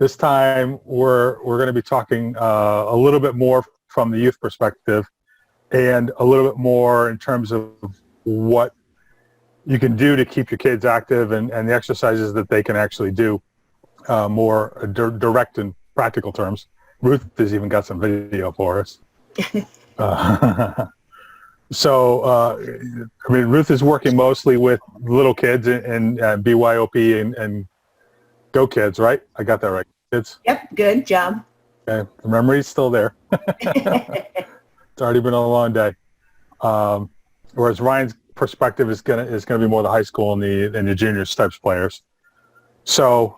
This time we're going to be talking a little bit more from the youth perspective and a little bit more in terms of what you can do to keep your kids active and the exercises that they can actually do, more direct and practical terms. Ruth has even got some video for us. Ruth is working mostly with little kids and BYOP and Go Kids, right? I got that right, kids? Yep, good job. Okay, the memory's still there. It's already been a long day. Whereas Ryan's perspective is gonna be more the high school and the junior stripes players. So,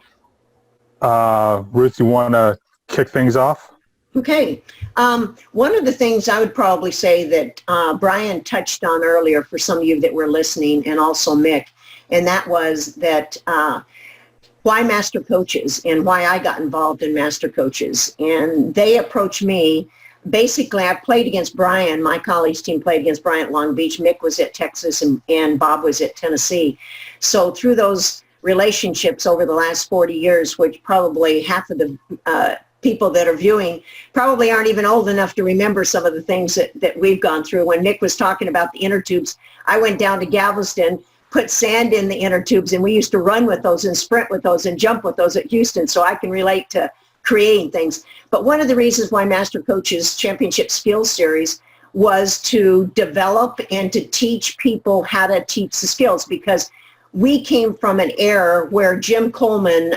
Ruth, you want to kick things off? Okay. One of the things I would probably say that Brian touched on earlier for some of you that were listening, and also Mick, and that was that why Master Coaches and why I got involved in Master Coaches. And they approached me. Basically, I played against Brian. My college team played against Brian at Long Beach. Mick was at Texas and Bob was at Tennessee. So through those relationships over the last 40 years, which probably half of the people that are viewing probably aren't even old enough to remember some of the things that we've gone through. When Mick was talking about the inner tubes, I went down to Galveston, put sand in the inner tubes, and we used to run with those and sprint with those and jump with those at Houston, so I can relate to creating things. But one of the reasons why Master Coaches Championship Skills Series was to develop and to teach people how to teach the skills, because we came from an era where Jim Coleman,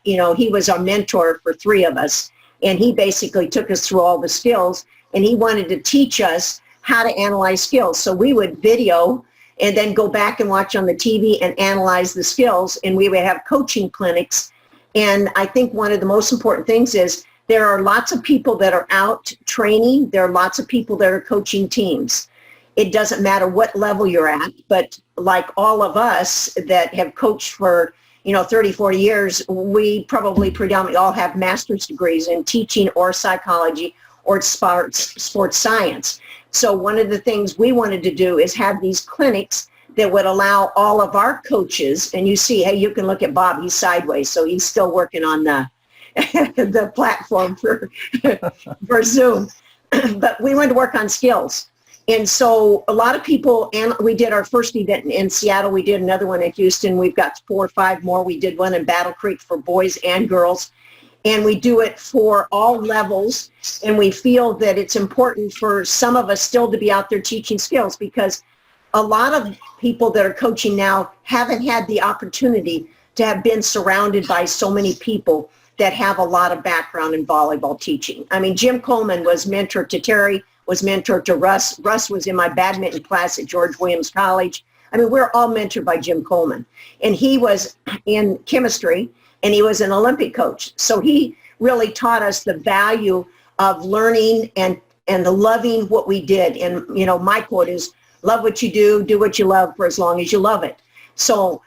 he was our mentor for three of us, and he basically took us through all the skills, and he wanted to teach us how to analyze skills. So we would video and then go back and watch on the TV and analyze the skills, and we would have coaching clinics. And I think one of the most important things is there are lots of people that are out training. There are lots of people that are coaching teams. It doesn't matter what level you're at, but like all of us that have coached for 30, 40 years, we probably predominantly all have master's degrees in teaching or psychology or sports science. So one of the things we wanted to do is have these clinics that would allow all of our coaches, and you see, hey, you can look at Bob, he's sideways, so he's still working on the platform for Zoom. But we wanted to work on skills. And so a lot of people, and we did our first event in Seattle. We did another one in Houston. We've got 4 or 5 more. We did one in Battle Creek for boys and girls. And we do it for all levels. And we feel that it's important for some of us still to be out there teaching skills, because a lot of people that are coaching now haven't had the opportunity to have been surrounded by so many people that have a lot of background in volleyball teaching. I mean, Jim Coleman was mentor to Terry, was mentored to Russ. Russ was in my badminton class at George Williams College. I mean, we're all mentored by Jim Coleman. And he was in chemistry, and he was an Olympic coach. So he really taught us the value of learning and loving what we did. And, my quote is, love what you do what you love for as long as you love it. So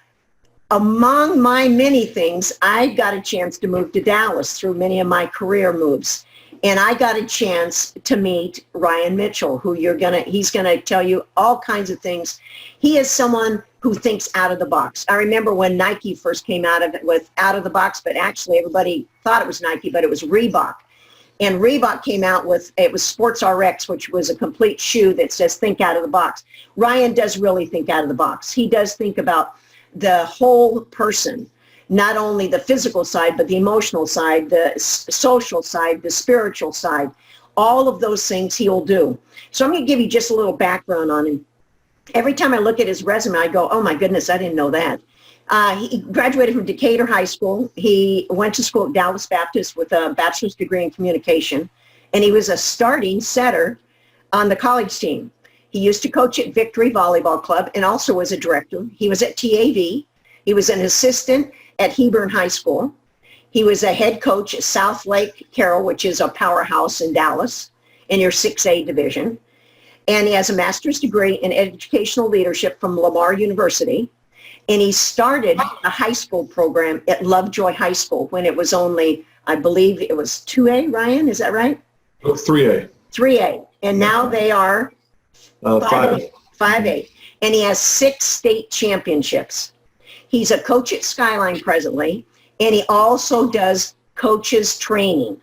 among my many things, I got a chance to move to Dallas through many of my career moves. And I got a chance to meet Ryan Mitchell, who he's gonna tell you all kinds of things. He is someone who thinks out of the box. I remember when Nike first came out of it with out of the box, but actually everybody thought it was Nike, but it was Reebok. And Reebok came out with, it was Sports RX, which was a complete shoe that says think out of the box. Ryan does really think out of the box. He does think about the whole person, not only the physical side, but the emotional side, the social side, the spiritual side. All of those things he will do. So I'm going to give you just a little background on him. Every time I look at his resume, I go, oh my goodness, I didn't know that. He graduated from Decatur High School. He went to school at Dallas Baptist with a bachelor's degree in communication, and he was a starting setter on the college team. He used to coach at Victory Volleyball Club and also was a director. He was at TAV. He was an assistant at Hebron High School. He was a head coach at South Lake Carroll, which is a powerhouse in Dallas in your 6A division. And he has a master's degree in educational leadership from Lamar University. And he started a high school program at Lovejoy High School when it was only, I believe it was 2A, Ryan, is that right? 3A. 3A. And now they are 5A. 5A. And he has 6 state championships. He's a coach at Skyline presently, and he also does coaches training.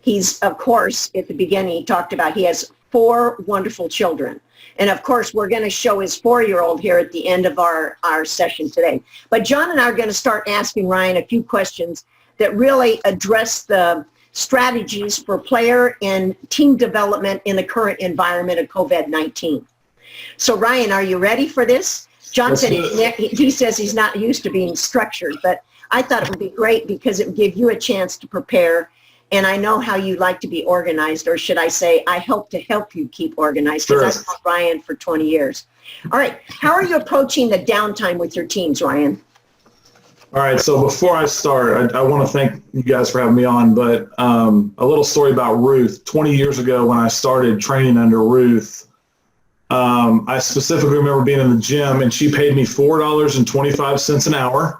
He's, of course, at the beginning, he talked about he has 4 wonderful children. And of course, we're going to show his 4-year-old here at the end of our session today. But John and I are going to start asking Ryan a few questions that really address the strategies for player and team development in the current environment of COVID-19. So Ryan, are you ready for this? John said he says he's not used to being structured, but I thought it would be great because it would give you a chance to prepare. And I know how you like to be organized, or should I say, I hope to help you keep organized, because I've known Ryan for 20 years. All right. How are you approaching the downtime with your teams, Ryan? All right. So before I start, I want to thank you guys for having me on, but a little story about Ruth. 20 years ago when I started training under Ruth, I specifically remember being in the gym, and she paid me $4.25 an hour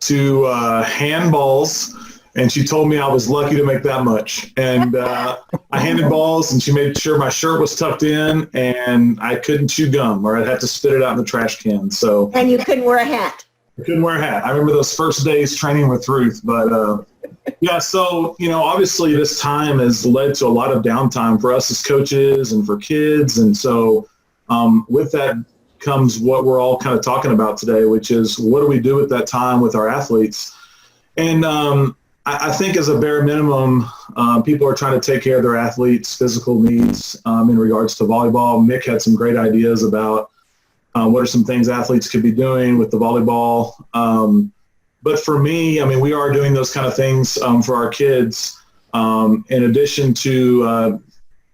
to hand balls. And she told me I was lucky to make that much. And I handed balls, and she made sure my shirt was tucked in, and I couldn't chew gum, or I'd have to spit it out in the trash can. So. And you couldn't wear a hat. I couldn't wear a hat. I remember those first days training with Ruth. But, yeah, so, obviously this time has led to a lot of downtime for us as coaches and for kids. And so with that comes what we're all kind of talking about today, which is what do we do at that time with our athletes? And I think as a bare minimum, people are trying to take care of their athletes' physical needs in regards to volleyball. Mick had some great ideas about what are some things athletes could be doing with the volleyball. But for me, we are doing those kind of things for our kids in addition to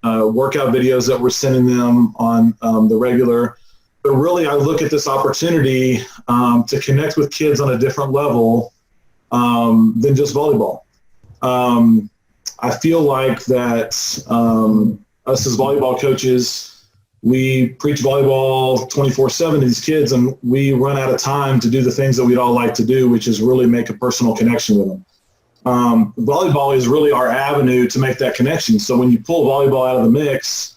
workout videos that we're sending them on the regular. But really, I look at this opportunity to connect with kids on a different level than just volleyball. I feel like that us as volleyball coaches, we preach volleyball 24/7 to these kids, and we run out of time to do the things that we'd all like to do, which is really make a personal connection with them. Volleyball is really our avenue to make that connection. So when you pull volleyball out of the mix,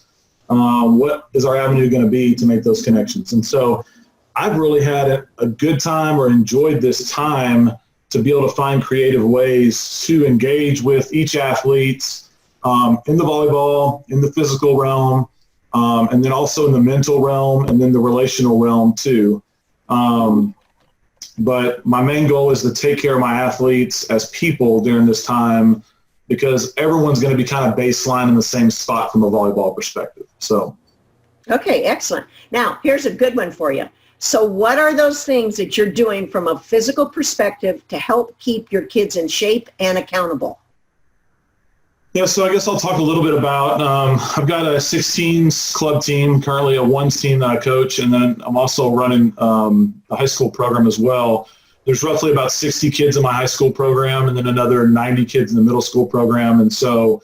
what is our avenue going to be to make those connections? And so I've really had a good time, or enjoyed this time, to be able to find creative ways to engage with each athlete in the volleyball, in the physical realm, and then also in the mental realm, and then the relational realm too. But my main goal is to take care of my athletes as people during this time, because everyone's going to be kind of baseline in the same spot from a volleyball perspective. So. Okay, excellent. Now, here's a good one for you. So what are those things that you're doing from a physical perspective to help keep your kids in shape and accountable? Yeah, so I guess I'll talk a little bit about, I've got a 16s club team, currently a 1s team that I coach, and then I'm also running a high school program as well. There's roughly about 60 kids in my high school program, and then another 90 kids in the middle school program. And so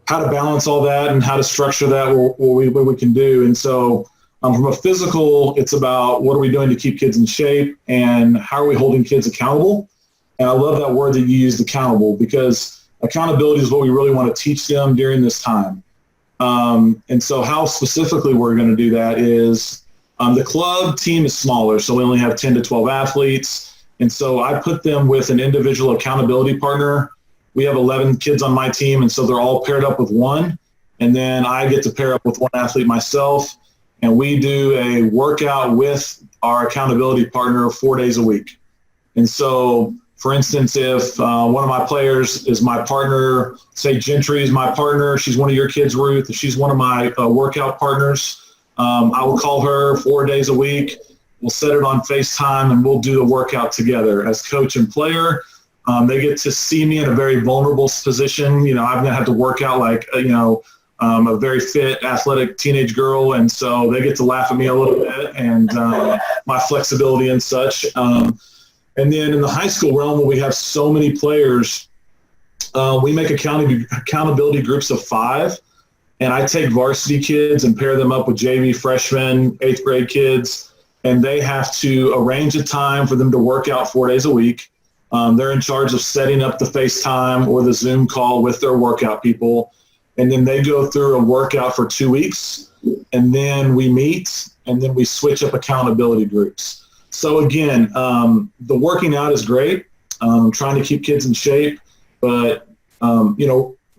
how to balance all that and how to structure that, what we can do. And so from a physical, it's about what are we doing to keep kids in shape, and how are we holding kids accountable? And I love that word that you used, accountable, because accountability is what we really want to teach them during this time. And so how specifically we're going to do that is the club team is smaller, so we only have 10 to 12 athletes. And so I put them with an individual accountability partner. We have 11 kids on my team, and so they're all paired up with one. And then I get to pair up with one athlete myself, and we do a workout with our accountability partner 4 days a week. And so, for instance, if one of my players is my partner, say Gentry is my partner, she's one of your kids, Ruth, if she's one of my workout partners, I will call her 4 days a week. We'll set it on FaceTime, and we'll do the workout together as coach and player. They get to see me in a very vulnerable position. I'm going to have to work out like, a very fit, athletic teenage girl, and so they get to laugh at me a little bit and my flexibility and such. And then in the high school realm, where we have so many players, we make accountability groups of 5, and I take varsity kids and pair them up with JV freshmen, 8th grade kids, and they have to arrange a time for them to work out 4 days a week. They're in charge of setting up the FaceTime or the Zoom call with their workout people. And then they go through a workout for 2 weeks, and then we meet, and then we switch up accountability groups. So again, the working out is great, trying to keep kids in shape. But,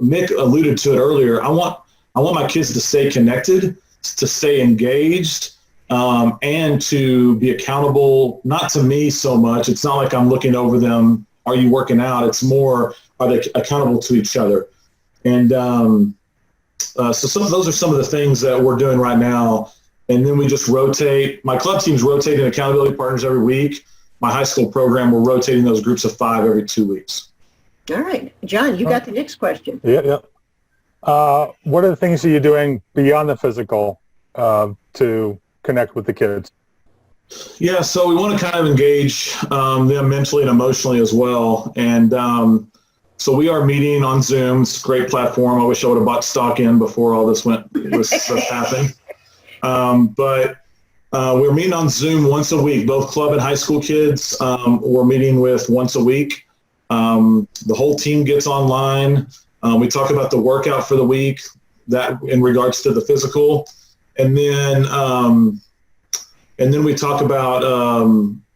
Mick alluded to it earlier. I want my kids to stay connected, to stay engaged, and to be accountable, not to me so much. It's not like I'm looking over them. Are you working out? It's more, are they accountable to each other? And so those are some of the things that we're doing right now. And then we just rotate. My club team's rotating accountability partners every week. My high school program, we're rotating those groups of 5 every 2 weeks. All right. John, you got the next question. Yeah. What are the things that you're doing beyond the physical to connect with the kids? Yeah, so we want to kind of engage them mentally and emotionally as well. And so we are meeting on Zoom. It's a great platform. I wish I would have bought stock in before all this happened. But we're meeting on Zoom once a week. Both club and high school kids we're meeting with once a week. The whole team gets online. We talk about the workout for the week, that in regards to the physical. And then we talk about,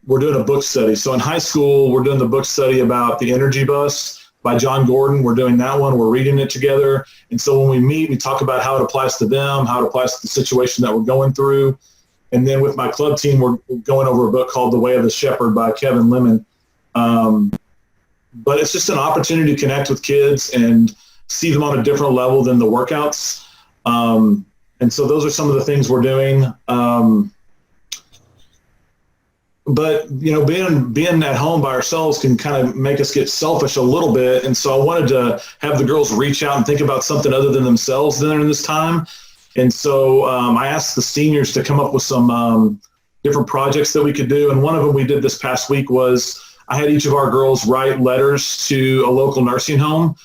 we're doing a book study. So in high school, we're doing the book study about The Energy Bus by John Gordon. We're doing that one. We're reading it together. And so when we meet, we talk about how it applies to them, how it applies to the situation that we're going through. And then with my club team, we're going over a book called The Way of the Shepherd by Kevin Lemon. But it's just an opportunity to connect with kids and see them on a different level than the workouts. And so those are some of the things we're doing. But, being at home by ourselves can kind of make us get selfish a little bit. And so I wanted to have the girls reach out and think about something other than themselves during this time. And so I asked the seniors to come up with some different projects that we could do. And one of them we did this past week was I had each of our girls write letters to a local nursing home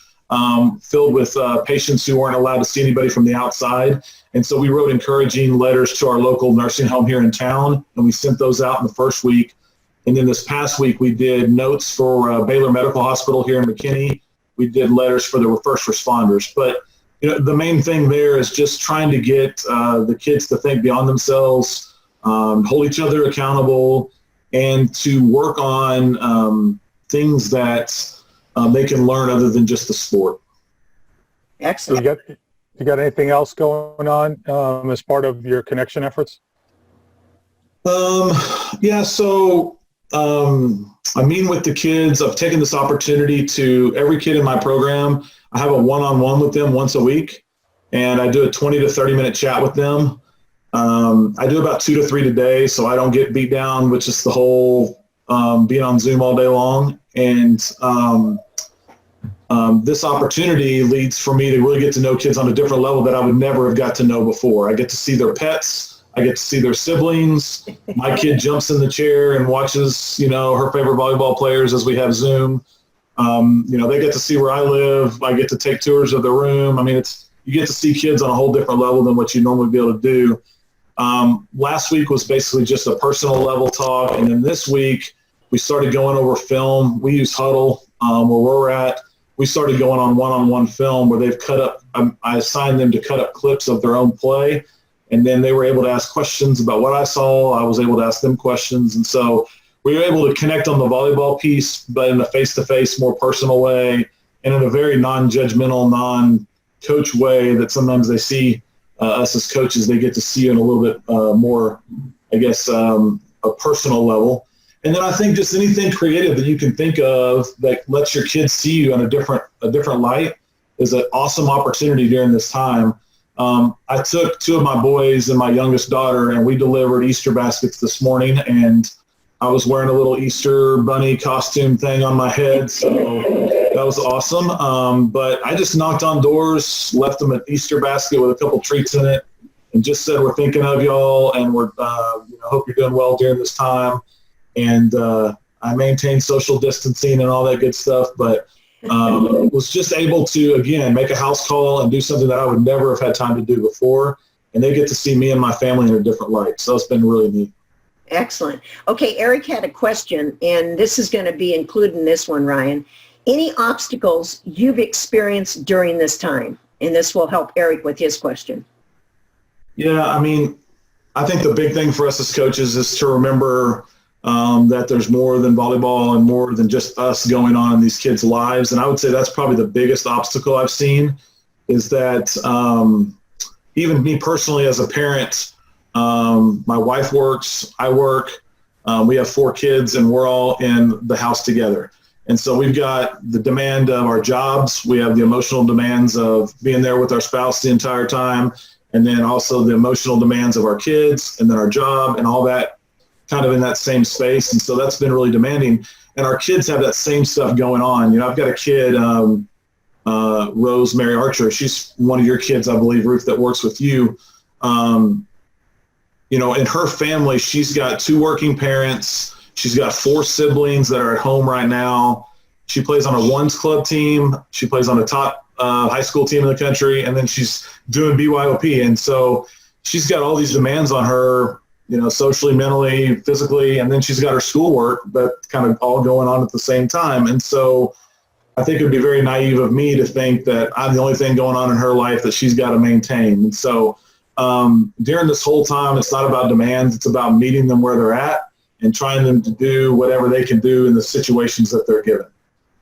filled with patients who weren't allowed to see anybody from the outside. And so we wrote encouraging letters to our local nursing home here in town, and we sent those out in the first week. And then this past week, we did notes for Baylor Medical Hospital here in McKinney. We did letters for the first responders. But the main thing there is just trying to get the kids to think beyond themselves, hold each other accountable, and to work on things that they can learn other than just the sport. Excellent. So you got anything else going on as part of your connection efforts? Yeah, so I meet with the kids. I've taken this opportunity to every kid in my program. I have a one-on-one with them once a week, and I do a 20 to 30-minute chat with them. I do about 2 to 3 today, so I don't get beat down with just the whole being on Zoom all day long. And this opportunity leads for me to really get to know kids on a different level that I would never have got to know before. I get to see their pets. I get to see their siblings. My kid jumps in the chair and watches, her favorite volleyball players as we have Zoom. They get to see where I live. I get to take tours of the room. I mean, you get to see kids on a whole different level than what you normally be able to do. Last week was basically just a personal level talk. And then this week we started going over film. We use Huddle where we're at. We started going on one-on-one film where they've cut up, I assigned them to cut up clips of their own play. And then they were able to ask questions about what I saw. I was able to ask them questions. And so we were able to connect on the volleyball piece, but in a face-to-face, more personal way, and in a very non-judgmental, non-coach way that sometimes they see us as coaches. They get to see you in a little bit more, I guess, a personal level. And then I think just anything creative that you can think of that lets your kids see you in a different light is an awesome opportunity during this time. I took 2 of my boys and my youngest daughter, and we delivered Easter baskets this morning, and I was wearing a little Easter bunny costume thing on my head, so that was awesome. But I just knocked on doors, left them an Easter basket with a couple treats in it, and just said, we're thinking of y'all, and we're hope you're doing well during this time. And I maintained social distancing and all that good stuff, but was just able to, again, make a house call and do something that I would never have had time to do before. And they get to see me and my family in a different light. So it's been really neat. Excellent. Okay, Eric had a question, and this is going to be included in this one, Ryan. Any obstacles you've experienced during this time? And this will help Eric with his question. Yeah, I mean, I think the big thing for us as coaches is to remember that there's more than volleyball and more than just us going on in these kids' lives. And I would say that's probably the biggest obstacle I've seen is that even me personally as a parent, my wife works, I work, we have 4 kids, and we're all in the house together. And so we've got the demand of our jobs. We have the emotional demands of being there with our spouse the entire time. And then also the emotional demands of our kids and then our job and all that kind of in that same space. And so that's been really demanding. And our kids have that same stuff going on. You know, I've got a kid, Rosemary Archer. She's one of your kids, I believe, Ruth, that works with you. You know, in her family, she's got 2 working parents. She's got 4 siblings that are at home right now. She plays on a ones club team. She plays on a top high school team in the country, and then she's doing BYOP. And so she's got all these demands on her, you know, socially, mentally, physically, and then she's got her schoolwork that kind of all going on at the same time. And so I think it would be very naive of me to think that I'm the only thing going on in her life that she's got to maintain. And so during this whole time, it's not about demands. It's about meeting them where they're at and trying them to do whatever they can do in the situations that they're given.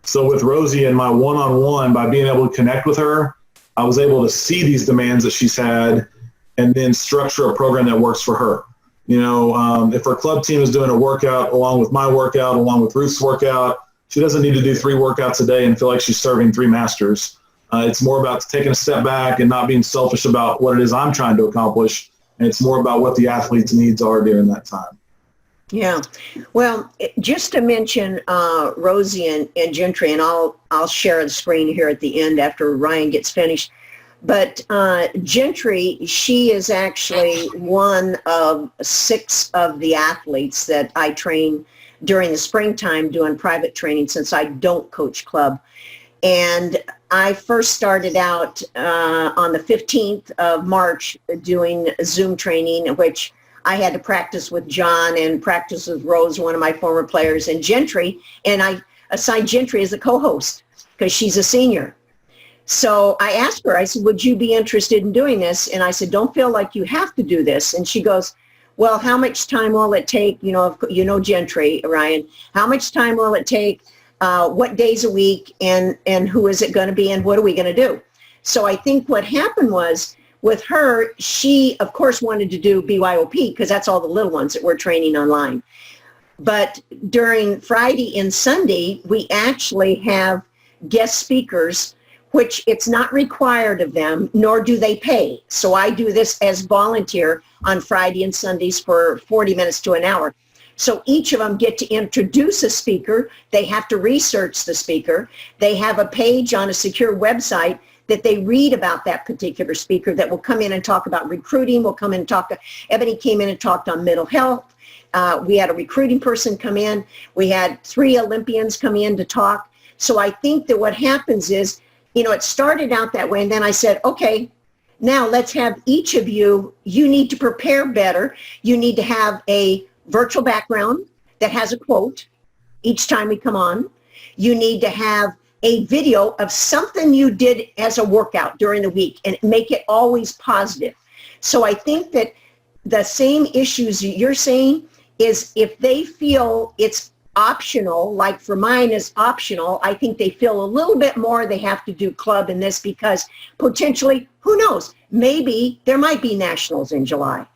So with Rosie and my one-on-one, by being able to connect with her, I was able to see these demands that she's had and then structure a program that works for her. You know, if her club team is doing a workout along with my workout, along with Ruth's workout, she doesn't need to do 3 workouts a day and feel like she's serving 3 masters. It's more about taking a step back and not being selfish about what it is I'm trying to accomplish. And it's more about what the athlete's needs are during that time. Yeah. Well, just to mention Rosie and Gentry, and I'll share the screen here at the end after Ryan gets finished. But Gentry, she is actually one of 6 of the athletes that I train during the springtime doing private training since I don't coach club. And I first started out on the 15th of March doing Zoom training, which I had to practice with John and practice with Rose, one of my former players, and Gentry. And I assigned Gentry as a co-host because she's a senior. So I asked her, I said, would you be interested in doing this? And I said, don't feel like you have to do this. And she goes, well, how much time will it take? You know Gentry, Ryan, how much time will it take? What days a week, and who is it going to be, and what are we going to do? So I think what happened was with her, she, of course, wanted to do BYOP because that's all the little ones that we're training online. But during Friday and Sunday, we actually have guest speakers, which it's not required of them, nor do they pay. So I do this as volunteer on Friday and Sundays for 40 minutes to an hour. So each of them get to introduce a speaker. They have to research the speaker. They have a page on a secure website that they read about that particular speaker that will come in and talk about recruiting. Will come in and talk. Ebony came in and talked on mental health. We had a recruiting person come in. We had 3 Olympians come in to talk. So I think that what happens is, you know, it started out that way. And then I said, okay, now let's have each of you need to prepare better. You need to have a virtual background that has a quote each time we come on. You need to have a video of something you did as a workout during the week and make it always positive. So I think that the same issues you're saying is if they feel it's optional, like for mine is optional, I think they feel a little bit more they have to do club in this because potentially, who knows, maybe there might be nationals in July.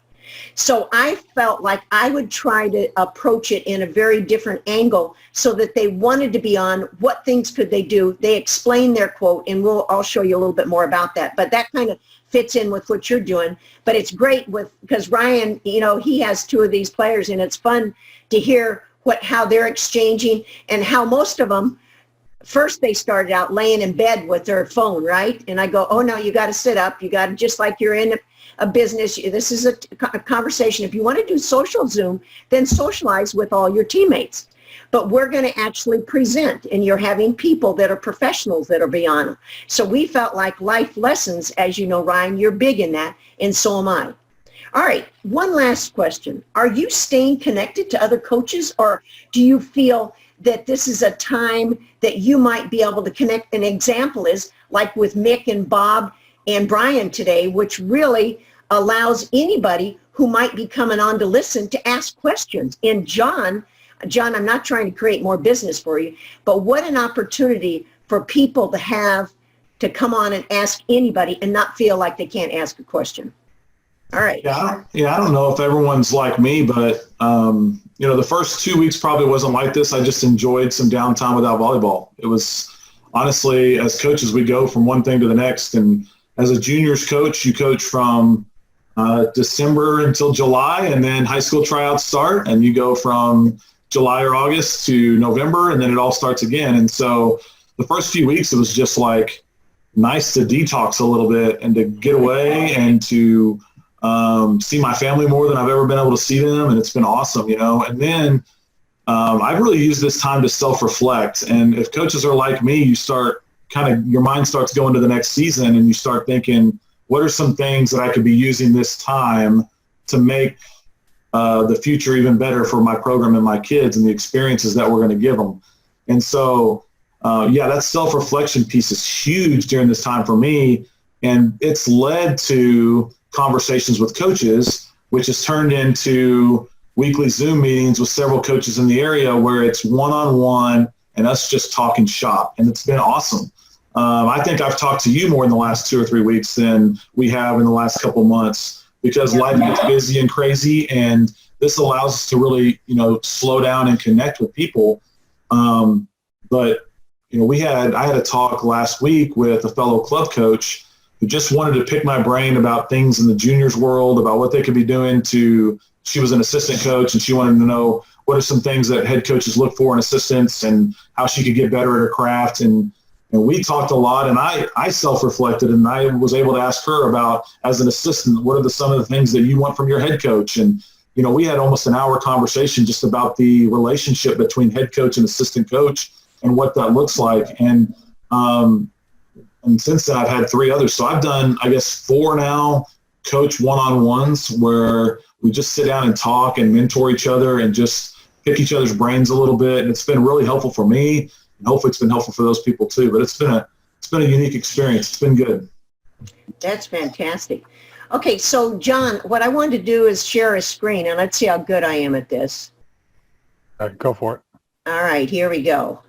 So I felt like I would try to approach it in a very different angle so that they wanted to be on. What things could they do? They explain their quote, and I'll show you a little bit more about that. But that kind of fits in with what you're doing. But it's great because Ryan, you know, he has 2 of these players, and it's fun to hear how they're exchanging and how most of them, first they started out laying in bed with their phone, right? And I go, oh no, you got to sit up. You got to, just like you're in a business, this is a conversation. If you want to do social Zoom, then socialize with all your teammates. But we're going to actually present, and you're having people that are professionals that are beyond them. So we felt like life lessons, as you know, Ryan, you're big in that, and so am I. All right, one last question. Are you staying connected to other coaches, or do you feel that this is a time that you might be able to connect? An example is like with Mick and Bob and Brian today, which really allows anybody who might be coming on to listen to ask questions. And John John, I'm not trying to create more business for you, but what an opportunity for people to have to come on and ask anybody and not feel like they can't ask a question. All right. Yeah, I don't know if everyone's like me, but the first 2 weeks probably wasn't like this. I just enjoyed some downtime without volleyball. It was honestly, as coaches, we go from one thing to the next. And as a juniors coach, you coach from December until July, and then high school tryouts start, and you go from July or August to November, and then it all starts again. And so the first few weeks, it was just like nice to detox a little bit and to get away and to see my family more than I've ever been able to see them. And it's been awesome, And then I've really used this time to self-reflect. And if coaches are like me, you start your mind starts going to the next season, and you start thinking, what are some things that I could be using this time to make the future even better for my program and my kids and the experiences that we're going to give them. And so, that self-reflection piece is huge during this time for me. And it's led to conversations with coaches, which has turned into weekly Zoom meetings with several coaches in the area where it's one-on-one and us just talking shop. And it's been awesome. I think I've talked to you more in the last 2 or 3 weeks than we have in the last couple months, because life gets busy and crazy. And this allows us to really, slow down and connect with people. But I had a talk last week with a fellow club coach who just wanted to pick my brain about things in the juniors world, about what they could be doing she was an assistant coach, and she wanted to know what are some things that head coaches look for in assistants and how she could get better at her craft. And we talked a lot, and I self-reflected, and I was able to ask her about, as an assistant, what are some of the things that you want from your head coach? And, we had almost an hour conversation just about the relationship between head coach and assistant coach and what that looks like. And since then, I've had 3 others. So I've done, 4 now, coach one-on-ones, where we just sit down and talk and mentor each other and just pick each other's brains a little bit. And it's been really helpful for me, and hopefully it's been helpful for those people too. But it's been a unique experience. It's been good. That's fantastic. Okay, so John, what I wanted to do is share a screen, and let's see how good I am at this. All right, go for it. All right, here we go.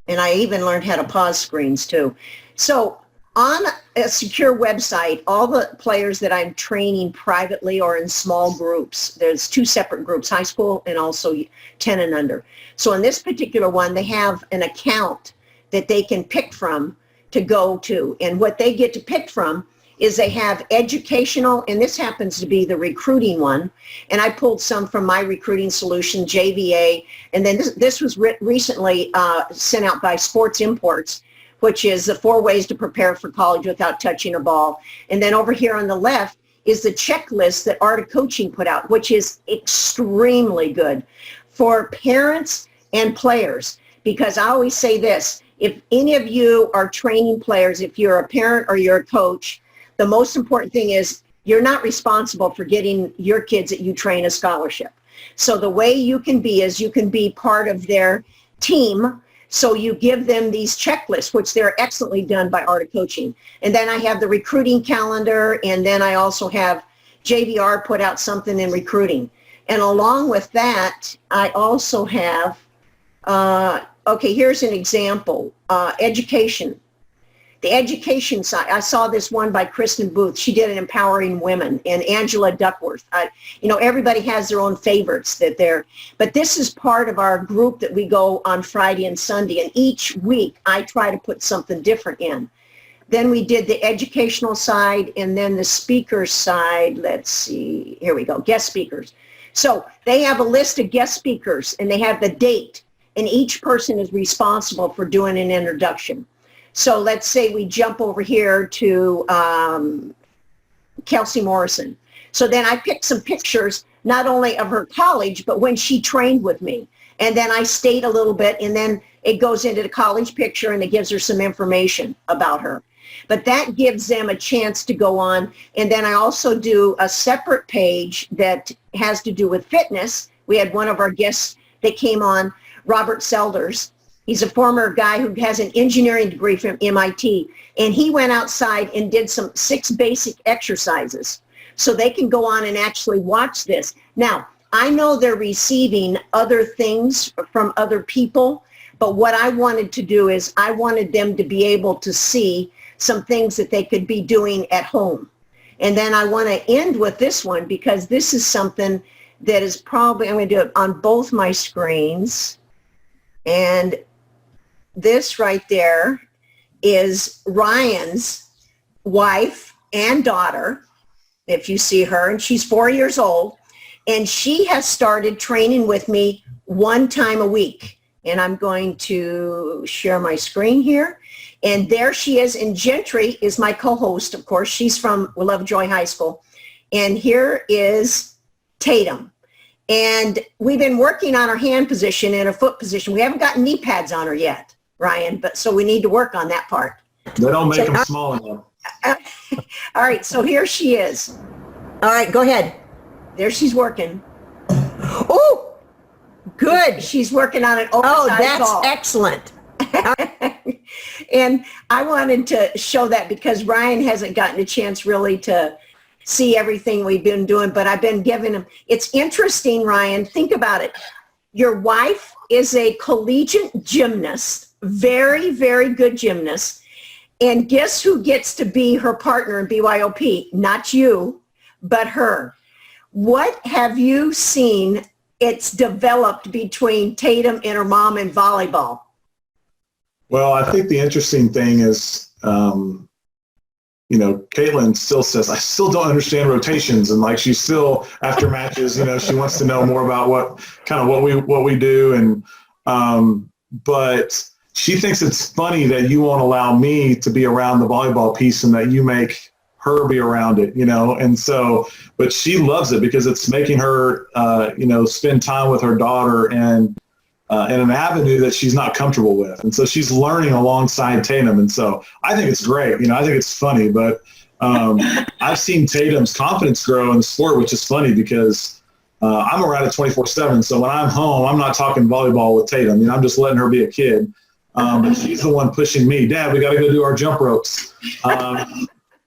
And I even learned how to pause screens too. So on a secure website, all the players that I'm training privately or in small groups, there's 2 separate groups, high school and also 10 and under. So in this particular one, they have an account that they can pick from to go to. And what they get to pick from is they have educational, and this happens to be the recruiting one. And I pulled some from my recruiting solution, JVA. And then this was recently sent out by Sports Imports, which is the 4 ways to prepare for college without touching a ball. And then over here on the left is the checklist that Art of Coaching put out, which is extremely good for parents and players. Because I always say this, if any of you are training players, if you're a parent or you're a coach, the most important thing is you're not responsible for getting your kids that you train a scholarship. So the way you can be is you can be part of their team. So you give them these checklists, which they're excellently done by Art of Coaching. And then I have the recruiting calendar, and then I also have JVR put out something in recruiting. And along with that, I also have, here's an example, education. The education side, I saw this one by Kristen Booth. She did an Empowering Women, and Angela Duckworth. Everybody has their own favorites but this is part of our group that we go on Friday and Sunday, and each week I try to put something different in. Then we did the educational side, and then the speaker side. Let's see, here we go, guest speakers. So they have a list of guest speakers, and they have the date, and each person is responsible for doing an introduction. So let's say we jump over here to Kelsey Morrison. So then I picked some pictures, not only of her college, but when she trained with me. And then I stayed a little bit, and then it goes into the college picture, and it gives her some information about her. But that gives them a chance to go on. And then I also do a separate page that has to do with fitness. We had one of our guests that came on, Robert Selders. He's a former guy who has an engineering degree from MIT, and he went outside and did some 6 basic exercises. So they can go on and actually watch this. Now, I know they're receiving other things from other people, but what I wanted to do is I wanted them to be able to see some things that they could be doing at home. And then I want to end with this one because this is something that is probably, I'm going to do it on both my screens. And this right there is Ryan's wife and daughter, if you see her, and she's 4 years old. And she has started training with me 1 time a week. And I'm going to share my screen here. And there she is. And Gentry is my co-host, of course. She's from Lovejoy High School. And here is Tatum. And we've been working on her hand position and her foot position. We haven't gotten knee pads on her yet, Ryan, but so we need to work on that part. They don't make them small enough. All right, so here she is. All right, go ahead. There she's working. Oh, good. She's working on an oversized ball. Excellent. And I wanted to show that because Ryan hasn't gotten a chance really to see everything we've been doing, but I've been giving him. It's interesting, Ryan. Think about it. Your wife is a collegiate gymnast, very, very good gymnast. And guess who gets to be her partner in BYOP? Not you, but her. What have you seen it's developed between Tatum and her mom in volleyball? Well, I think the interesting thing is, Caitlin still says, I still don't understand rotations. And like, she's still, after matches, she wants to know more about what we do. And, but she thinks it's funny that you won't allow me to be around the volleyball piece and that you make her be around it, and so, but she loves it because it's making her, spend time with her daughter and in an avenue that she's not comfortable with. And so she's learning alongside Tatum. And so I think it's great. I think it's funny, but I've seen Tatum's confidence grow in the sport, which is funny because I'm around it 24/7. So when I'm home, I'm not talking volleyball with Tatum. I'm just letting her be a kid. But she's the one pushing me. Dad, we got to go do our jump ropes.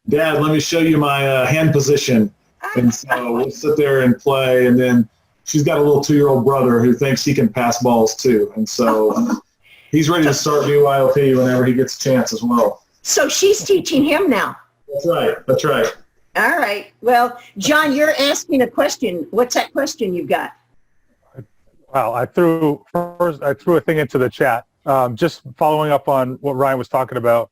Dad, let me show you my hand position. And so we'll sit there and play. And then she's got a little 2-year-old brother who thinks he can pass balls too. And so he's ready to start BYOP whenever he gets a chance as well. So she's teaching him now. That's right. All right. Well, John, you're asking a question. What's that question you've got? Well, I threw a thing into the chat. Just following up on what Ryan was talking about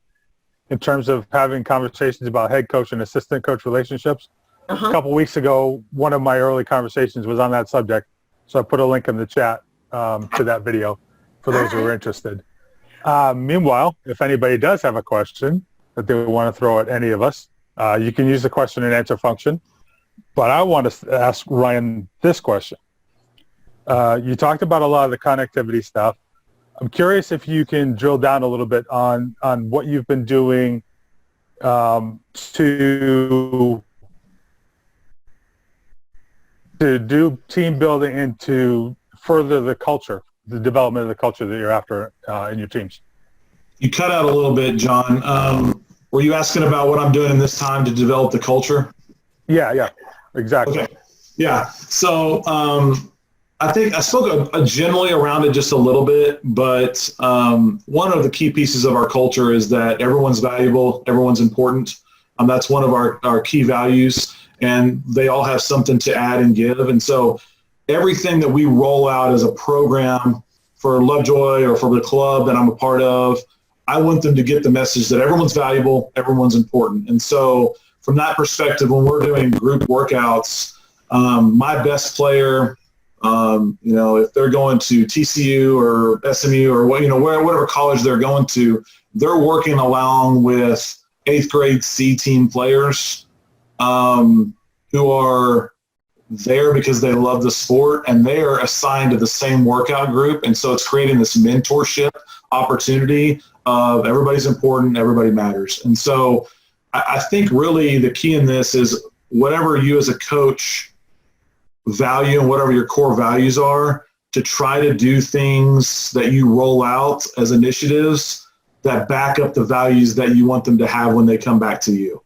in terms of having conversations about head coach and assistant coach relationships. A couple weeks ago, one of my early conversations was on that subject. So I put a link in the chat to that video for those who are interested. Meanwhile, if anybody does have a question that they want to throw at any of us, you can use the question and answer function. But I want to ask Ryan this question. You talked about a lot of the connectivity stuff. I'm curious if you can drill down a little bit on what you've been doing to do team building and to further the culture, the development of the culture that you're after in your teams. You cut out a little bit, John. Were you asking about what I'm doing in this time to develop the culture? Yeah, exactly. Okay. Yeah. So I think I spoke generally around it just a little bit, but one of the key pieces of our culture is that everyone's valuable, everyone's important. That's one of our key values, and they all have something to add and give. And so everything that we roll out as a program for Lovejoy or for the club that I'm a part of, I want them to get the message that everyone's valuable, everyone's important. And so from that perspective, when we're doing group workouts, my best player, if they're going to TCU or SMU or whatever college they're going to, they're working along with 8th grade C team players who are there because they love the sport and they are assigned to the same workout group. And so it's creating this mentorship opportunity of everybody's important, everybody matters. And so I think really the key in this is whatever you as a coach value and whatever your core values are, to try to do things that you roll out as initiatives that back up the values that you want them to have when they come back to you.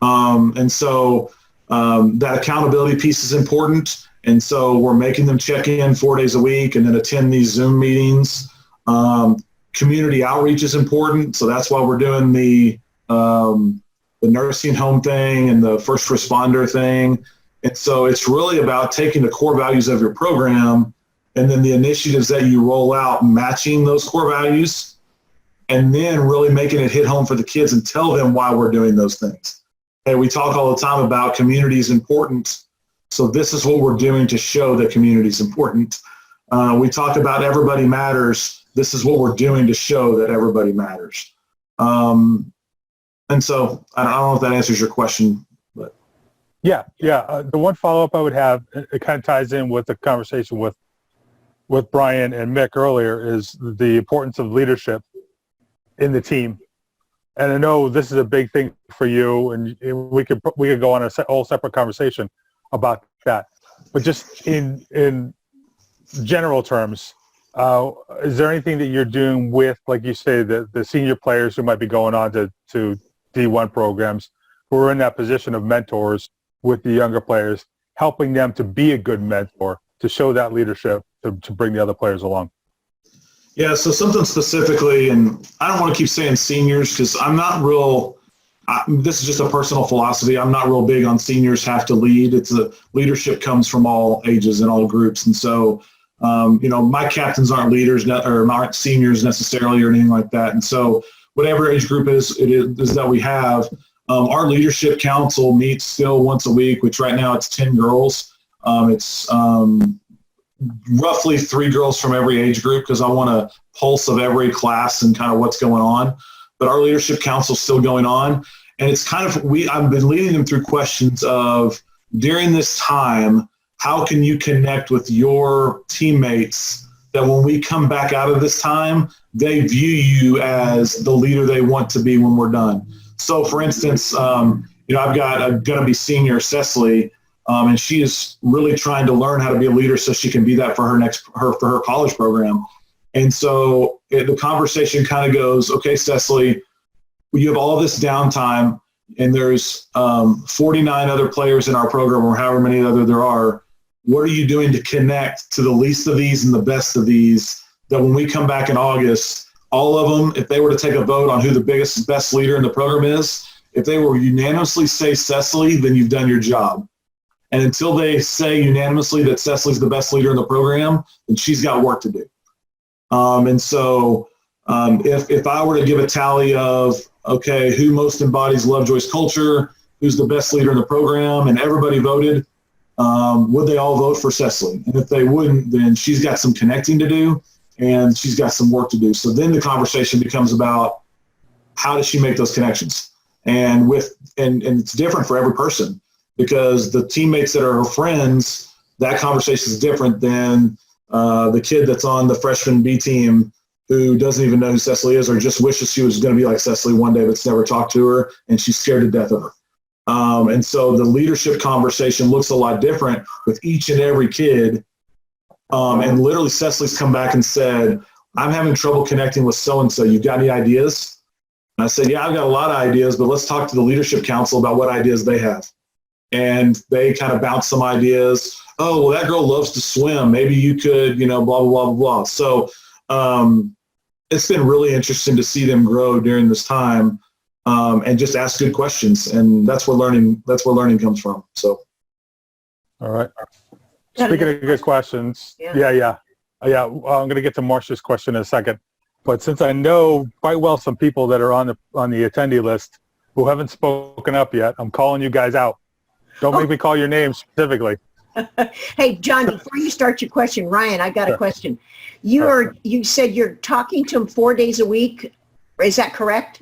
And so that accountability piece is important. And so we're making them check in 4 days a week and then attend these Zoom meetings. Community outreach is important. So that's why we're doing the nursing home thing and the first responder thing. And so it's really about taking the core values of your program and then the initiatives that you roll out, matching those core values, and then really making it hit home for the kids and tell them why we're doing those things. Hey, we talk all the time about community is important. So this is what we're doing to show that community is important. We talk about everybody matters. This is what we're doing to show that everybody matters. And so I don't know if that answers your question, but. Yeah. The one follow-up I would have, it kind of ties in with the conversation with Brian and Mick earlier, is the importance of leadership in the team. And I know this is a big thing for you, and we could go on a whole separate conversation about that. But just in general terms, is there anything that you're doing with, like you say, the senior players who might be going on to D1 programs, who are in that position of mentors with the younger players, helping them to be a good mentor, to show that leadership, to bring the other players along? Yeah, so something specifically, and I don't want to keep saying seniors because I'm not real, this is just a personal philosophy. I'm not real big on seniors have to lead. Leadership comes from all ages and all groups. And so, my captains aren't leaders or aren't seniors necessarily or anything like that. And so whatever age group it is that we have, our leadership council meets still once a week, which right now it's 10 girls. It's roughly 3 girls from every age group because I want a pulse of every class and kind of what's going on. But our leadership council is still going on. And it's kind of, I've been leading them through questions of, during this time, how can you connect with your teammates that when we come back out of this time, they view you as the leader they want to be when we're done. So for instance, I've got a going to be senior Cecily, and she is really trying to learn how to be a leader so she can be that for her college program. And so the conversation kind of goes, okay, Cecily, you have all this downtime and there's 49 other players in our program or however many other there are. What are you doing to connect to the least of these and the best of these, that when we come back in August, all of them, if they were to take a vote on who the best leader in the program is, if they were unanimously say Cecily, then you've done your job. And until they say unanimously that Cecily's the best leader in the program, then she's got work to do. And so if I were to give a tally of, okay, who most embodies Lovejoy's culture, who's the best leader in the program, and everybody voted, would they all vote for Cecily? And if they wouldn't, then she's got some connecting to do, and she's got some work to do. So then the conversation becomes about how does she make those connections? And it's different for every person, because the teammates that are her friends, that conversation is different than the kid that's on the freshman B team who doesn't even know who Cecily is or just wishes she was going to be like Cecily one day but's never talked to her and she's scared to death of her. And so the leadership conversation looks a lot different with each and every kid. And literally Cecily's come back and said, I'm having trouble connecting with so-and-so. You got any ideas? And I said, yeah, I've got a lot of ideas, but let's talk to the leadership council about what ideas they have. And they kind of bounce some ideas. Oh, well, that girl loves to swim. Maybe you could, blah, blah, blah, blah, blah. So it's been really interesting to see them grow during this time and just ask good questions. And that's where learning comes from. So. All right. Speaking of good questions. Yeah. I'm going to get to Marcia's question in a second. But since I know quite well some people that are on the attendee list who haven't spoken up yet, I'm calling you guys out. Don't make me call your name specifically. Hey, John, before you start your question, Ryan, I got a question. You said you're talking to them 4 days a week. Is that correct?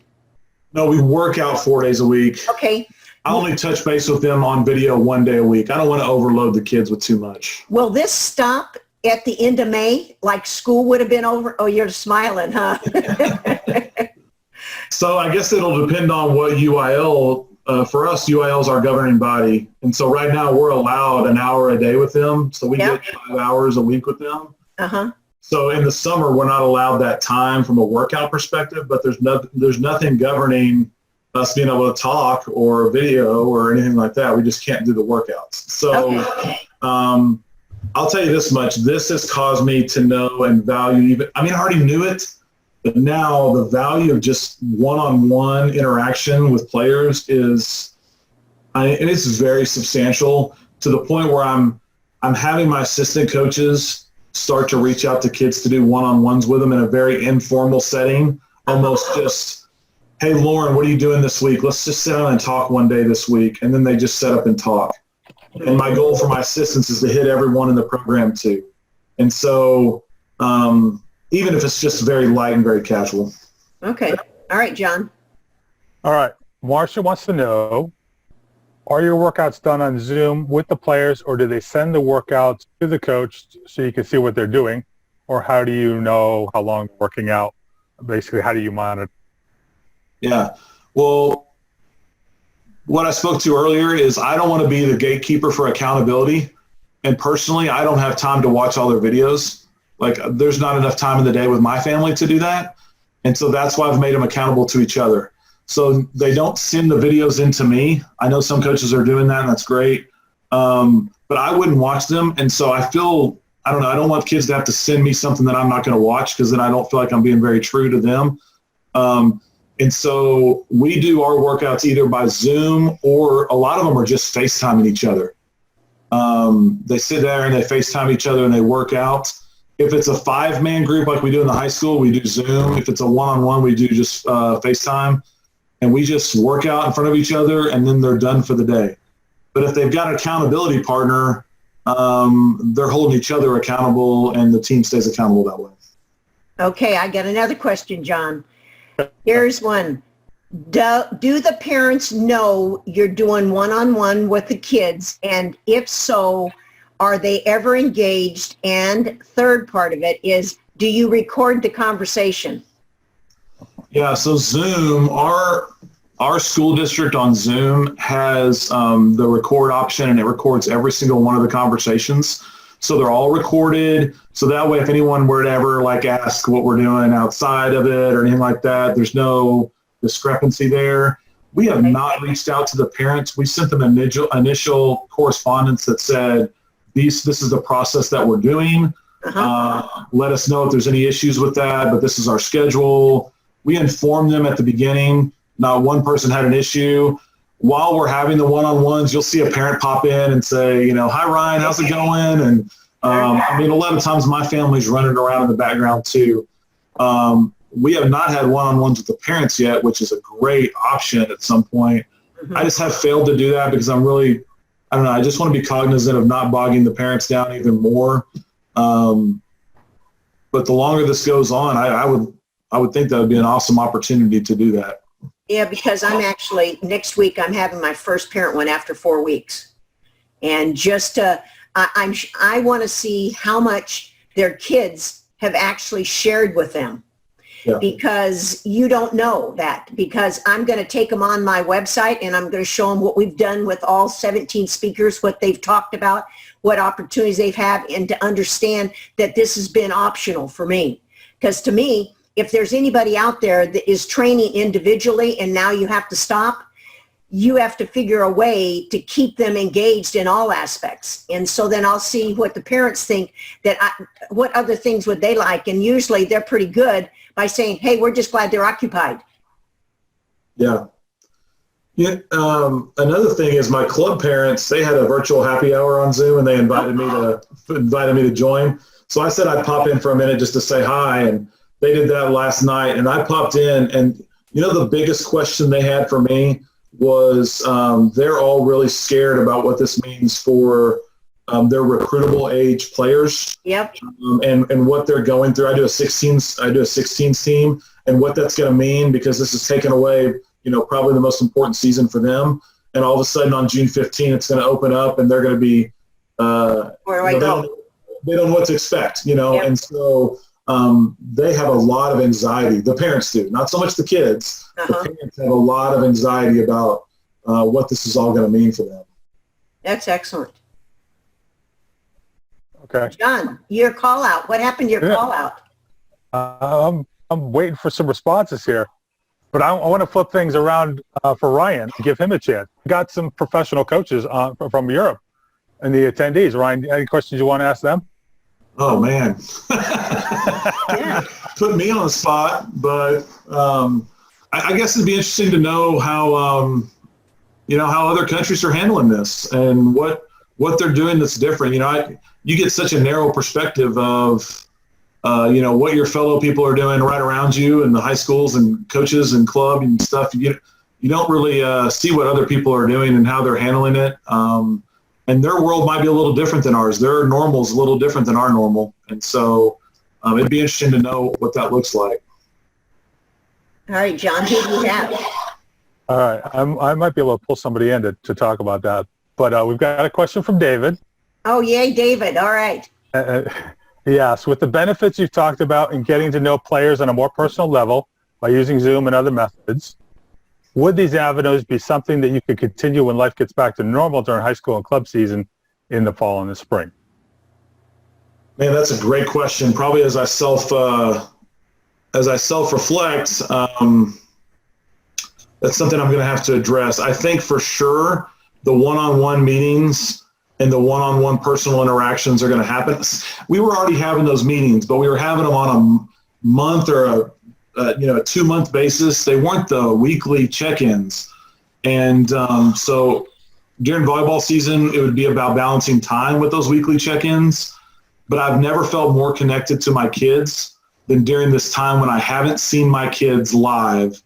No, we work out 4 days a week. Okay. I only touch base with them on video 1 day a week. I don't want to overload the kids with too much. Will this stop at the end of May, like school would have been over? Oh, you're smiling, huh? So I guess it'll depend on what UIL. For us, UIL is our governing body. And so right now we're allowed an hour a day with them. So we get 5 hours a week with them. Uh-huh. So in the summer, we're not allowed that time from a workout perspective, but there's nothing governing us being able to talk or video or anything like that. We just can't do the workouts. So I'll tell you this much. This has caused me to know and value I already knew it, but now the value of just one-on-one interaction with players and it's very substantial, to the point where I'm having my assistant coaches start to reach out to kids to do one-on-ones with them in a very informal setting, almost just, hey, Lauren, what are you doing this week? Let's just sit down and talk one day this week. And then they just set up and talk. And my goal for my assistants is to hit everyone in the program too. And so even if it's just very light and very casual. Okay. All right, John. All right. Marcia wants to know, are your workouts done on Zoom with the players, or do they send the workouts to the coach so you can see what they're doing? Or how do you know how long they're working out? Basically, how do you monitor? Yeah. Well, what I spoke to earlier is I don't want to be the gatekeeper for accountability. And personally, I don't have time to watch all their videos. Like, there's not enough time in the day with my family to do that. And so that's why I've made them accountable to each other. So they don't send the videos into me. I know some coaches are doing that, and that's great. But I wouldn't watch them. And so I feel, I don't know, I don't want kids to have to send me something that I'm not going to watch, because then I don't feel like I'm being very true to them. And so we do our workouts either by Zoom, or a lot of them are just FaceTiming each other. They sit there and they FaceTime each other and they work out. If it's a 5-man group like we do in the high school, we do Zoom. If it's a one-on-one, we do just FaceTime. And we just work out in front of each other, and then they're done for the day. But if they've got an accountability partner, they're holding each other accountable, and the team stays accountable that way. Okay, I got another question, John. Here's one. Do the parents know you're doing one-on-one with the kids? And if so, are they ever engaged? And third part of it is, do you record the conversation? Yeah, so Zoom, our school district on Zoom has the record option, and it records every single one of the conversations. So they're all recorded. So that way, if anyone were to ever ask what we're doing outside of it or anything like that, there's no discrepancy there. We have not reached out to the parents. We sent them initial correspondence that said, this is the process that we're doing. Let us know if there's any issues with that, but this is our schedule. We informed them at the beginning. Not one person had an issue. While we're having the one-on-ones, you'll see a parent pop in and say, hi, Ryan, how's it going? And a lot of times my family's running around in the background too. We have not had one-on-ones with the parents yet, which is a great option at some point. I just have failed to do that because I just want to be cognizant of not bogging the parents down even more. But the longer this goes on, I would think that would be an awesome opportunity to do that. Yeah, because next week I'm having my first parent one after 4 weeks. And just I want to see how much their kids have actually shared with them. Yeah. Because you don't know that, because I'm going to take them on my website and I'm going to show them what we've done with all 17 speakers, what they've talked about, what opportunities they've had, and to understand that this has been optional for me. Because to me, if there's anybody out there that is training individually and now you have to stop, you have to figure a way to keep them engaged in all aspects. And so then I'll see what the parents think, what other things would they like. And usually they're pretty good by saying, hey, we're just glad they're occupied. Yeah. Another thing is my club parents, they had a virtual happy hour on Zoom and they invited me to join. So I said I'd pop in for a minute just to say hi, and they did that last night. And I popped in, and the biggest question they had for me was they're all really scared about what this means for their recruitable age players. Yep. And what they're going through. I do a 16s team, and what that's going to mean, because this has taken away, probably the most important season for them. And all of a sudden on June 15th, it's going to open up and they're going to be, where do I go? They don't know what to expect, Yep. And so they have a lot of anxiety. The parents do, not so much the kids. The parents have a lot of anxiety about what this is all going to mean for them. That's excellent. Okay. John, your call out. What happened to your call out? I'm waiting for some responses here, but I want to flip things around for Ryan and give him a chance. We got some professional coaches from Europe and the attendees. Ryan, any questions you want to ask them? Oh, man. Yeah. Put me on the spot, but I guess it'd be interesting to know how, how other countries are handling this and what they're doing that's different. You get such a narrow perspective of, what your fellow people are doing right around you in the high schools and coaches and club and stuff. You don't really see what other people are doing and how they're handling it. And their world might be a little different than ours. Their normal is a little different than our normal. And so it'd be interesting to know what that looks like. All right, John, who do you have? All right. I might be able to pull somebody in to talk about that. But we've got a question from David. Oh, yay, David. All right. Yes. With the benefits you've talked about in getting to know players on a more personal level by using Zoom and other methods, would these avenues be something that you could continue when life gets back to normal during high school and club season in the fall and the spring? Man, that's a great question. Probably as I self-reflect, that's something I'm going to have to address. I think for sure the one-on-one meetings and the one-on-one personal interactions are going to happen. We were already having those meetings, but we were having them on a month or a 2-month basis. They weren't the weekly check-ins. And so during volleyball season, it would be about balancing time with those weekly check-ins. But I've never felt more connected to my kids than during this time when I haven't seen my kids live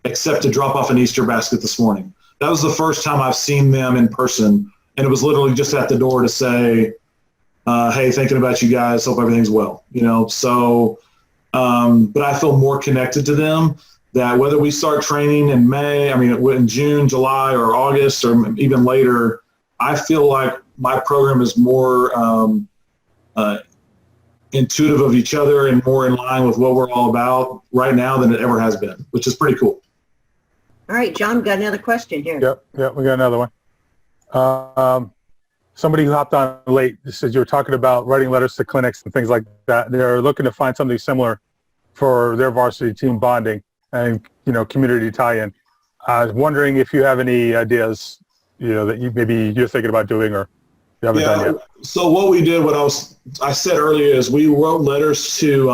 except to drop off an Easter basket this morning. That was the first time I've seen them in person. And it was literally just at the door to say, hey, thinking about you guys, hope everything's well, So, but I feel more connected to them that whether we start training in May, in June, July, or August, or even later, I feel like my program is more intuitive of each other and more in line with what we're all about right now than it ever has been, which is pretty cool. All right, John, we got another question here. Yep, we got another one. Somebody who hopped on late says you were talking about writing letters to clinics and things like that. They're looking to find something similar for their varsity team bonding and, community tie-in. I was wondering if you have any ideas, that you're thinking about doing or you haven't done yet. So what we did, I said earlier is we wrote letters to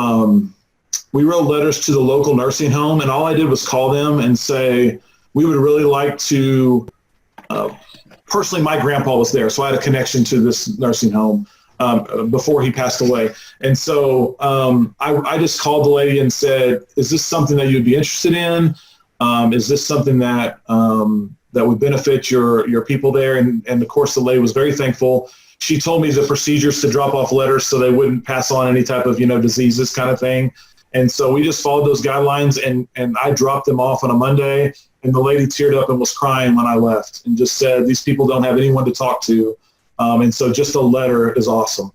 the local nursing home, and all I did was call them and say, we would really like to, personally, my grandpa was there, so I had a connection to this nursing home before he passed away. And so I just called the lady and said, is this something that you'd be interested in? Is this something that would benefit your people there? And of course, the lady was very thankful. She told me the procedures to drop off letters so they wouldn't pass on any type of, diseases kind of thing. And so we just followed those guidelines, and I dropped them off on a Monday, and the lady teared up and was crying when I left and just said, these people don't have anyone to talk to. And so just a letter is awesome.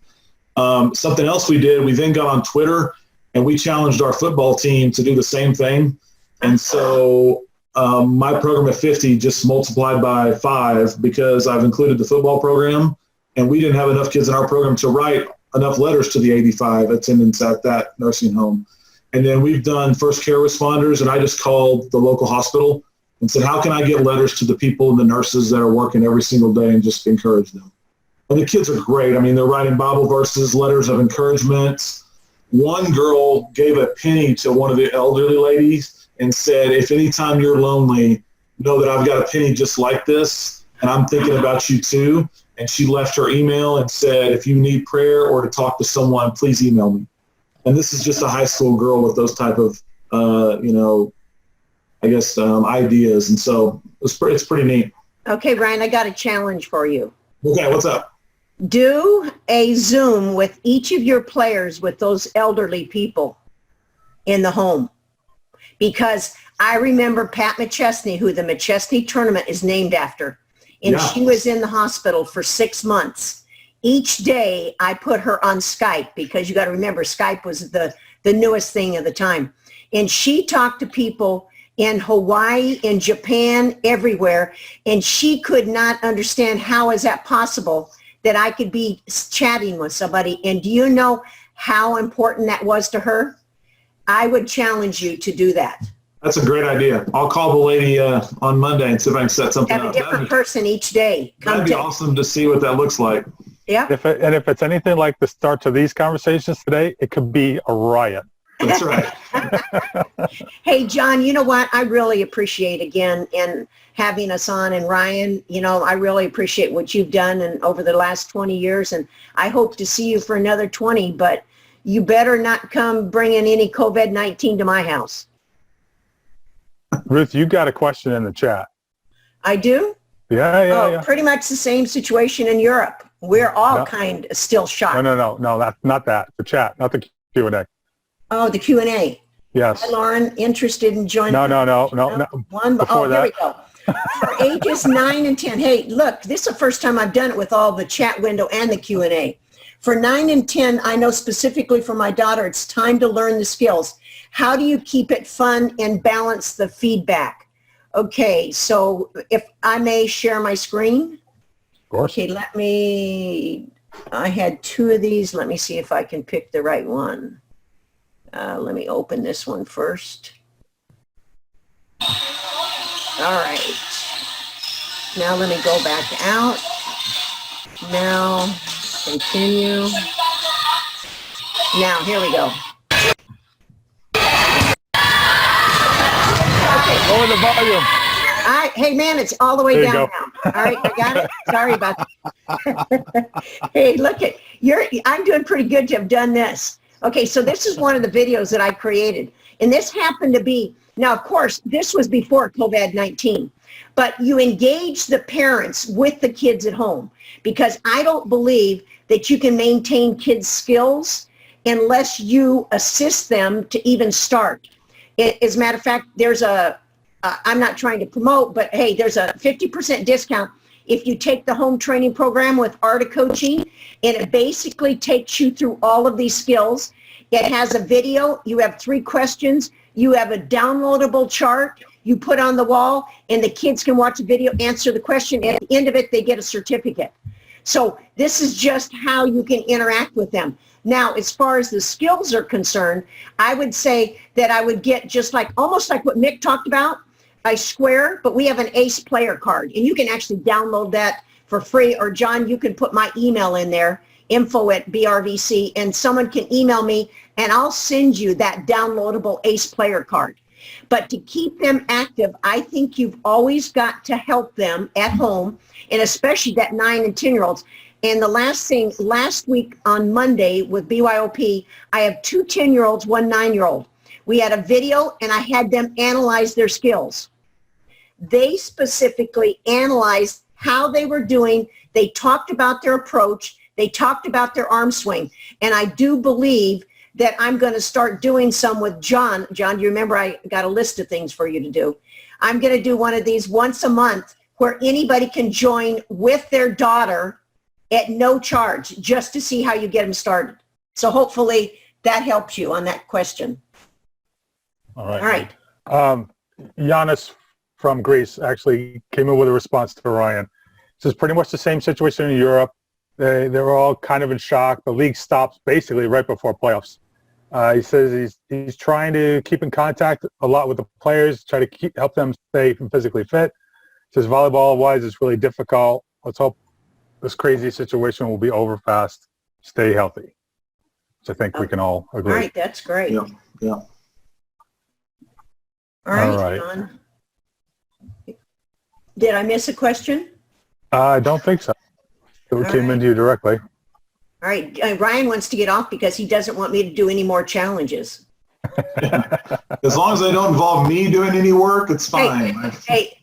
Something else we did, we then got on Twitter and we challenged our football team to do the same thing. And so my program at 50 just multiplied by 5 because I've included the football program, and we didn't have enough kids in our program to write enough letters to the 85 attendants at that nursing home. And then we've done first care responders, and I just called the local hospital and said, how can I get letters to the people and the nurses that are working every single day and just encourage them? And the kids are great. They're writing Bible verses, letters of encouragement. One girl gave a penny to one of the elderly ladies and said, if anytime you're lonely, know that I've got a penny just like this, and I'm thinking about you too. And she left her email and said, if you need prayer or to talk to someone, please email me. And this is just a high school girl with those type of, ideas. And so it's pretty neat. Okay, Ryan, I got a challenge for you. Okay, what's up? Do a Zoom with each of your players with those elderly people in the home. Because I remember Pat McChesney, who the McChesney tournament is named after. And she was in the hospital for 6 months. Each day I put her on Skype, because you got to remember Skype was the newest thing at the time. And she talked to people in Hawaii, in Japan, everywhere. And she could not understand how is that possible that I could be chatting with somebody. And do you know how important that was to her? I would challenge you to do that. That's a great idea. I'll call the lady on Monday and see if I can set something Have up. a different person each day. That'd be awesome to see what that looks like. Yeah. If it's anything like the start to these conversations today, it could be a riot. That's right. Hey, John, you know what? I really appreciate again in having us on, and Ryan, I really appreciate what you've done and over the last 20 years, and I hope to see you for another 20, but you better not come bringing any COVID-19 to my house. Ruth, you got a question in the chat. I do? Yeah. Pretty much the same situation in Europe. We're all kind of still shocked. No, that's not that. The chat, not the Q&A. Oh, the Q&A. Yes. Hi, Lauren, interested in joining? No. Here we go. For ages 9 and 10. Hey, look, this is the first time I've done it with all the chat window and the Q&A. For 9 and 10, I know specifically for my daughter, it's time to learn the skills. How do you keep it fun and balance the feedback? Okay, so if I may share my screen. Of course. Okay, I had 2 of these. Let me see if I can pick the right one. Let me open this one first. All right. Now let me go back out. Now, continue. Now, here we go. Okay. Lower the volume. Hey, man, it's all the way There you down go. now. All right, I got it. Sorry about that. Hey, look I'm doing pretty good to have done this. Okay, so this is one of the videos that I created. And this happened to be, now, of course, this was before COVID-19. But you engage the parents with the kids at home, because I don't believe that you can maintain kids' skills unless you assist them to even start. As a matter of fact, there's I'm not trying to promote, but hey, there's a 50% discount if you take the home training program with Art of Coaching, and it basically takes you through all of these skills. It has a video. You have 3 questions. You have a downloadable chart you put on the wall, and the kids can watch the video, answer the question. At the end of it, they get a certificate. So this is just how you can interact with them. Now, as far as the skills are concerned, I would say that I would get just almost like what Mick talked about, a square, but we have an ACE player card, and you can actually download that for free. Or John, you can put my email in there, info@BRVC, and someone can email me, and I'll send you that downloadable ACE player card. But to keep them active, I think you've always got to help them at home, and especially that 9 and 10-year-olds. And the last thing, last week on Monday with BYOP, I have 2 10-year-olds, 1 9-year-old. We had a video, and I had them analyze their skills. They specifically analyzed how they were doing. They talked about their approach. They talked about their arm swing. And I do believe that I'm going to start doing some with John. John, do you remember I got a list of things for you to do? I'm going to do one of these once a month where anybody can join with their daughter at no charge, just to see how you get them started. So hopefully that helps you on that question. All right. All right. Giannis from Greece actually came in with a response to Ryan. This is pretty much the same situation in Europe. They were all kind of in shock. The league stops basically right before playoffs. He says he's trying to keep in contact a lot with the players, try to help them stay physically fit. He says volleyball-wise, it's really difficult. Let's hope this crazy situation will be over fast. Stay healthy. Which I think we can all agree. All right, that's great. Yeah. All right, All right. John. Did I miss a question? I don't think so. It came into you directly. All right. Ryan wants to get off because he doesn't want me to do any more challenges. As long as they don't involve me doing any work, it's fine. Hey,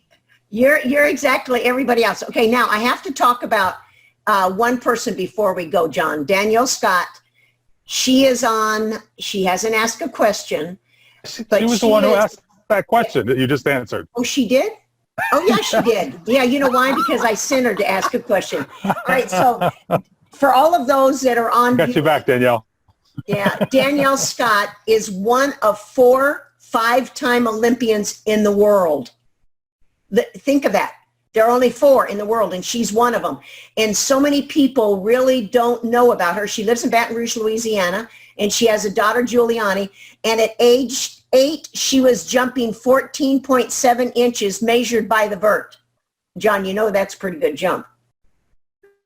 you're exactly everybody else. Okay, now I have to talk about one person before we go, John. Danielle Scott. She hasn't asked a question. She was the one who asked that question that you just answered. Oh, she did? Oh, yeah, she did. Yeah, you know why? Because I sent her to ask a question. All right, so for all of those that are on... Got you back, Danielle. Yeah, Danielle Scott is one of 4 5-time Olympians in the world. Think of that. There are only 4 in the world, and she's one of them. And so many people really don't know about her. She lives in Baton Rouge, Louisiana, and she has a daughter, Giuliani. And at age 8, she was jumping 14.7 inches measured by the vert. John, you know that's a pretty good jump.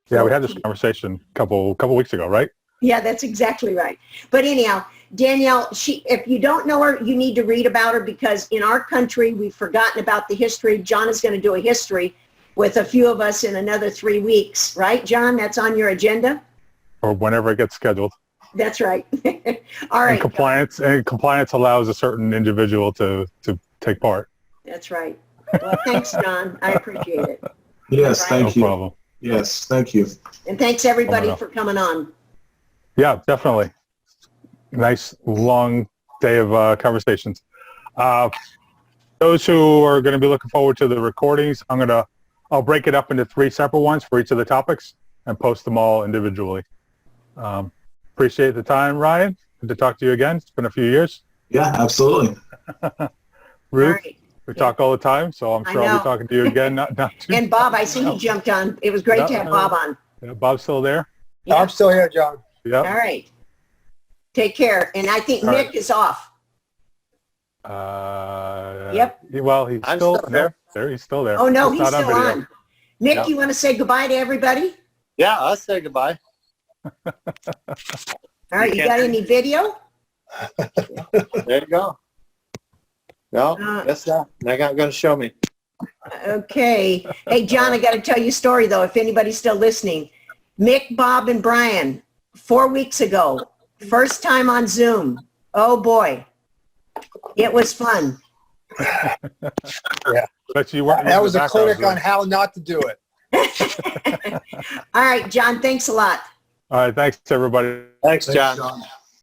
Yeah, we had this conversation a couple weeks ago, right? Yeah, that's exactly right. But anyhow, Danielle, if you don't know her, you need to read about her, because in our country, we've forgotten about the history. John is going to do a history with a few of us in another 3 weeks, right, John? That's on your agenda? Or whenever it gets scheduled. That's right. All right. And compliance allows a certain individual to take part. That's right. Well, thanks, John. I appreciate it. Yes, thank you. No problem. Yes, thank you. And thanks, everybody, for coming on. Yeah, definitely. Nice long day of conversations. Those who are going to be looking forward to the recordings, I'll break it up into 3 separate ones for each of the topics and post them all individually. Appreciate the time, Ryan. Good to talk to you again. It's been a few years. Yeah, absolutely. Ruth, Right. we talk all the time, so I'm sure I'll be talking to you again. Not too. And Bob, I see he jumped on. It was great to have Bob on. Yeah, Bob's still there? Yeah. I'm still here, John. Yeah. All right. Take care. And I think All Nick right. is off. Yep. Well, he's I'm still still there. He's still there. Oh, no, Just he's not still video. on. Nick, Yep. you want to say goodbye to everybody? Yeah, I'll say goodbye. All right. You got any video? There you go. No, that's not. They're not going to show me. Okay. Hey, John, I got to tell you a story, though, if anybody's still listening. Mick, Bob, and Brian, 4 weeks ago, first time on Zoom. Oh, boy. It was fun. But you weren't. That was a background clinic Zoom. on how not to do it. All right, John, thanks a lot. All right. Thanks, everybody. Thanks, John.